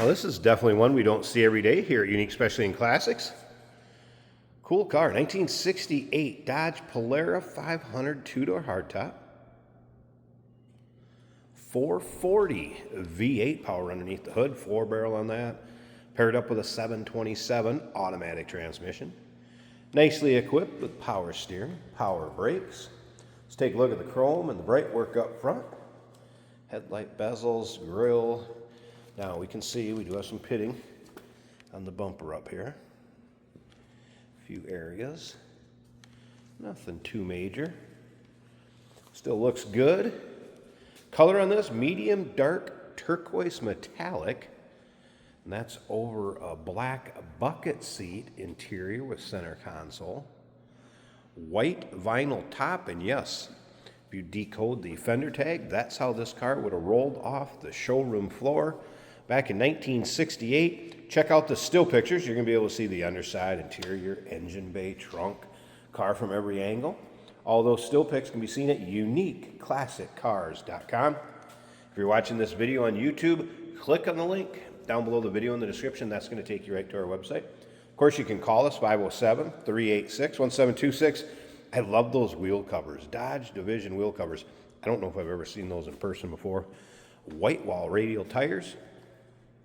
Well, this is definitely one we don't see every day here at Unique, especially in classics. Cool car, 1968 Dodge Polara 500 two-door hardtop. 440 V8 power underneath the hood, 4-barrel on that. Paired up with a 727 automatic transmission. Nicely equipped with power steering, power brakes. Let's take a look at the chrome and the bright work up front. Headlight bezels, grille. Now we can see we do have some pitting on the bumper up here. A few areas. Nothing too major. Still looks good. Color on this, medium dark turquoise metallic. And that's over a black bucket seat interior with center console. White vinyl top, and yes, if you decode the fender tag, that's how this car would have rolled off the showroom floor back in 1968. Check out the still pictures. You're going to be able to see the underside, interior, engine bay, trunk, car from every angle. All those still pics can be seen at uniqueclassiccars.com. If you're watching this video on YouTube, click on the link down below the video in the description. That's going to take you right to our website. Of course, you can call us, 507-386-1726. I love those wheel covers, Dodge Division wheel covers. I don't know if I've ever seen those in person before. White wall radial tires.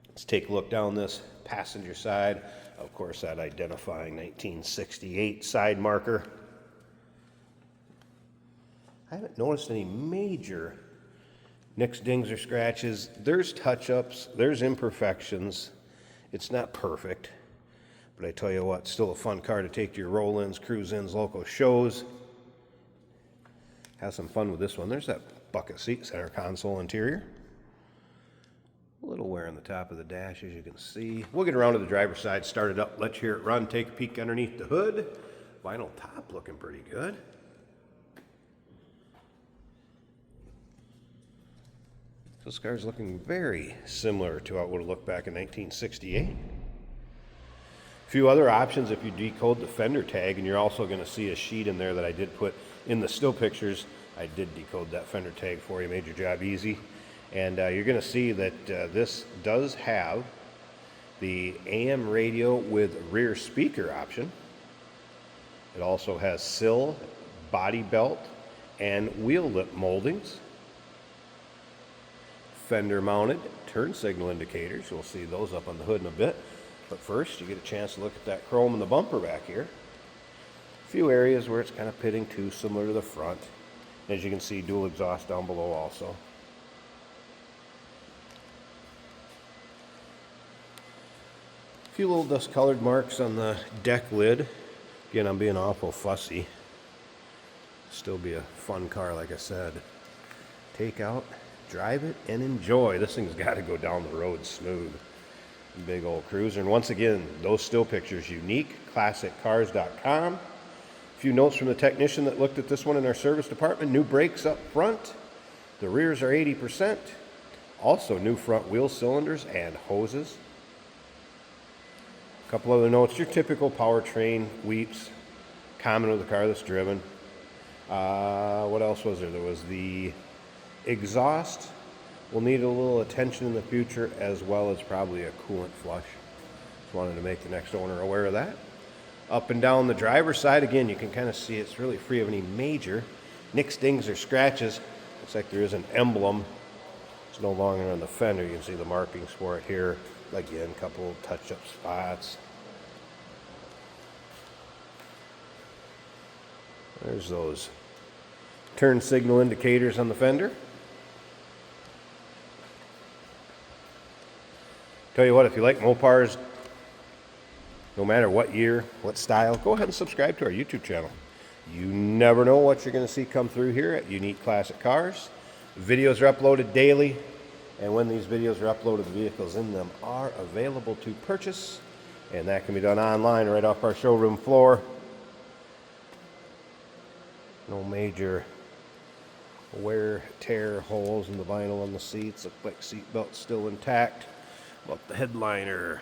Let's take a look down this passenger side. Of course, that identifying 1968 side marker. I haven't noticed any major nicks, dings, or scratches. There's touch-ups, there's imperfections. It's not perfect. But I tell you what, still a fun car to take to your roll-ins, cruise-ins, local shows. Have some fun with this one. There's that bucket seat, center console interior. A little wear on the top of the dash, as you can see. We'll get around to the driver's side, start it up, let you hear it run, take a peek underneath the hood. Vinyl top looking pretty good. This car's looking very similar to how it would have looked back in 1968. A few other options if you decode the fender tag, and you're also going to see a sheet in there that I did put in the still pictures. I did decode that fender tag for you, made your job easy. And you're going to see that this does have the AM radio with rear speaker option. It also has sill, body belt, and wheel lip moldings. Fender mounted turn signal indicators. We'll see those up on the hood in a bit. But first, you get a chance to look at that chrome in the bumper back here. A few areas where it's kind of pitting too, similar to the front. As you can see, dual exhaust down below also. A few little dust-colored marks on the deck lid. Again, I'm being awful fussy. Still be a fun car, like I said. Take out, drive it, and enjoy. This thing's got to go down the road smooth. Big old cruiser. And once again, those still pictures, uniqueclassiccars.com. A few notes from the technician that looked at this one in our service department. New brakes up front. The rears are 80%. Also new front wheel cylinders and hoses. A couple other notes. Your typical powertrain weeps. Common with a car that's driven. What else was there? There was the exhaust. Will need a little attention in the future, as well as probably a coolant flush. Just wanted to make the next owner aware of that. Up and down the driver's side, again, you can kind of see it's really free of any major nicks, dings, or scratches. Looks like there is an emblem. It's no longer on the fender. You can see the markings for it here. Again, a couple touch-up spots. There's those turn signal indicators on the fender. Tell you what, if you like Mopars, no matter what year, what style, go ahead and subscribe to our YouTube channel. You never know what you're going to see come through here at Unique Classic Cars. Videos are uploaded daily, and when these videos are uploaded, the vehicles in them are available to purchase, and that can be done online right off our showroom floor. No major wear, tear, holes in the vinyl on the seats. Look like seat belt's still intact. About the headliner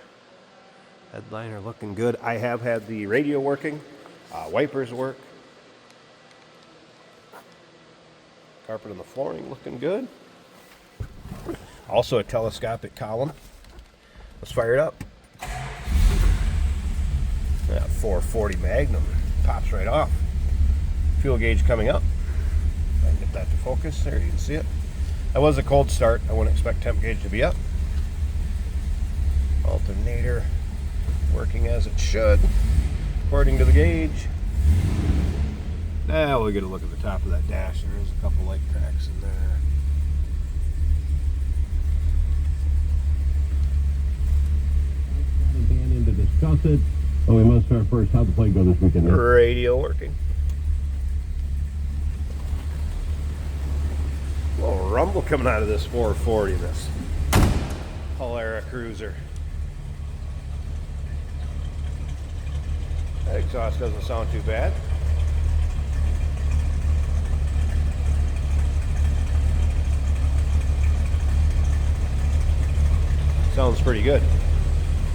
looking good. I have had the radio working, wipers work. Carpet on the flooring looking good. Also a telescopic column Let's fire it up. That 440 Magnum pops right off. Fuel gauge coming up. I can get that to focus. There, you can see it. That was a cold start. I wouldn't expect temp gauge to be up. Alternator working as it should, according to the gauge. Now we'll get a look at the top of that dash. There is a couple light cracks in there. To discuss it. Oh, we must start first. How'd the play go this weekend? Radio working. A little rumble coming out of this 440, this Polara cruiser. That exhaust doesn't sound too bad. Sounds pretty good.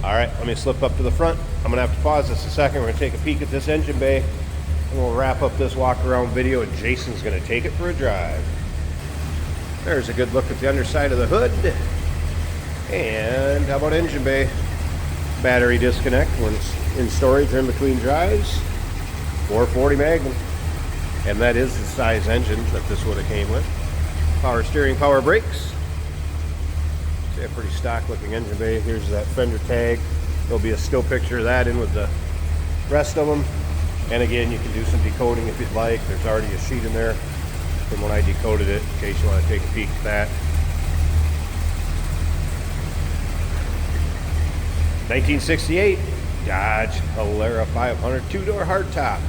All right, let me slip up to the front. I'm gonna have to pause this a second. We're gonna take a peek at this engine bay, and we'll wrap up this walk around video, and Jason's gonna take it for a drive. There's a good look at the underside of the hood. And how about engine bay? Battery disconnect when it's in storage or in between drives. 440 Magnum. And that is the size engine that this would have came with. Power steering, power brakes. See a pretty stock looking engine bay. Here's that fender tag. There'll be a still picture of that in with the rest of them. And again, you can do some decoding if you'd like. There's already a sheet in there from when I decoded it, in case you want to take a peek at that. 1968 Dodge Polara 500 two-door hardtop.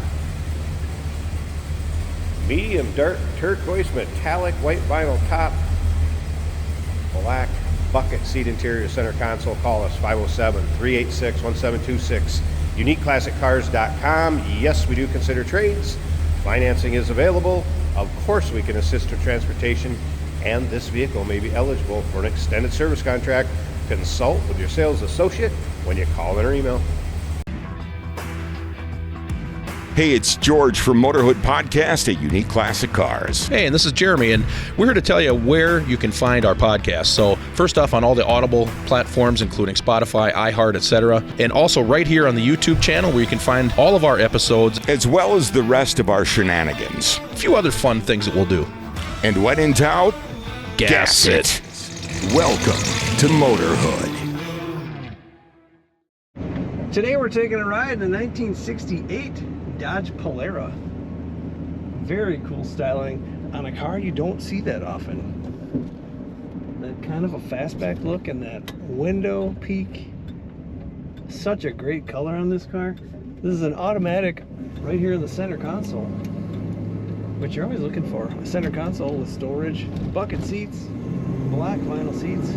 Medium dark turquoise metallic white vinyl top. Black bucket seat interior, center console. Call us 507-386-1726. UniqueClassicCars.com. Yes, we do consider trades. Financing is available. Of course, we can assist with transportation, and this vehicle may be eligible for an extended service contract. Consult with your sales associate when you call in or email. Hey, it's George from Motorhood Podcast at Unique Classic Cars. Hey, and this is Jeremy, and we're here to tell you where you can find our podcast. So first off, on all the Audible platforms, including Spotify, iHeart, etc., and also right here on the YouTube channel where you can find all of our episodes, as well as the rest of our shenanigans. A few other fun things that we'll do. And when in doubt, gas it. Welcome to Motorhood. Today we're taking a ride in the 1968 Dodge Polara. Very cool styling on a car you don't see that often. That kind of a fastback look and that window peak. Such a great color on this car. This is an automatic right here in the center console, which you're always looking for. A center console with storage, bucket seats, black vinyl seats.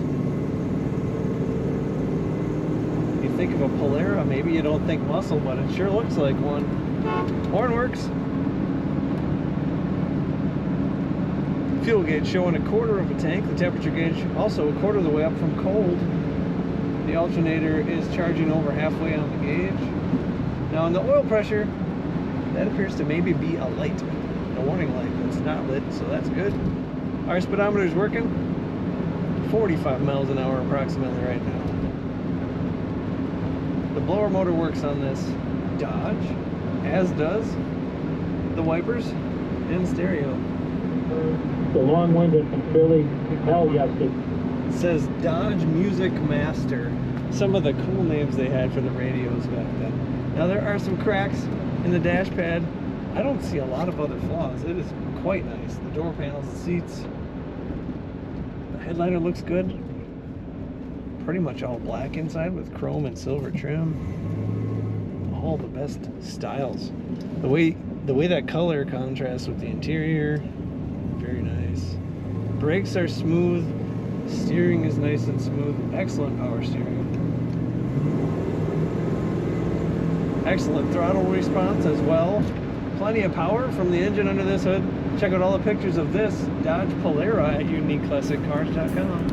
You think of a Polara, maybe you don't think muscle, but it sure looks like one. Horn works. Fuel gauge showing a quarter of a tank. The temperature gauge also a quarter of the way up from cold. The alternator is charging over halfway on the gauge. Now on the oil pressure, that appears to maybe be a light, a warning light. It's not lit, so that's good. Our speedometer is working. 45 miles an hour approximately right now. The blower motor works on this Dodge, as does the wipers and stereo. The long-winded and fairly hell-yested. It says Dodge Music Master. Some of the cool names they had for the radios back then. Now there are some cracks in the dash pad. I don't see a lot of other flaws. It is quite nice. The door panels, the seats. The headliner looks good. Pretty much all black inside with chrome and silver trim. All the best styles. The way that color contrasts with the interior, very nice. Brakes are smooth. Steering is nice and smooth. Excellent power steering. Excellent throttle response as well. Plenty of power from the engine under this hood. Check out all the pictures of this Dodge Polara at UniqueClassicCars.com.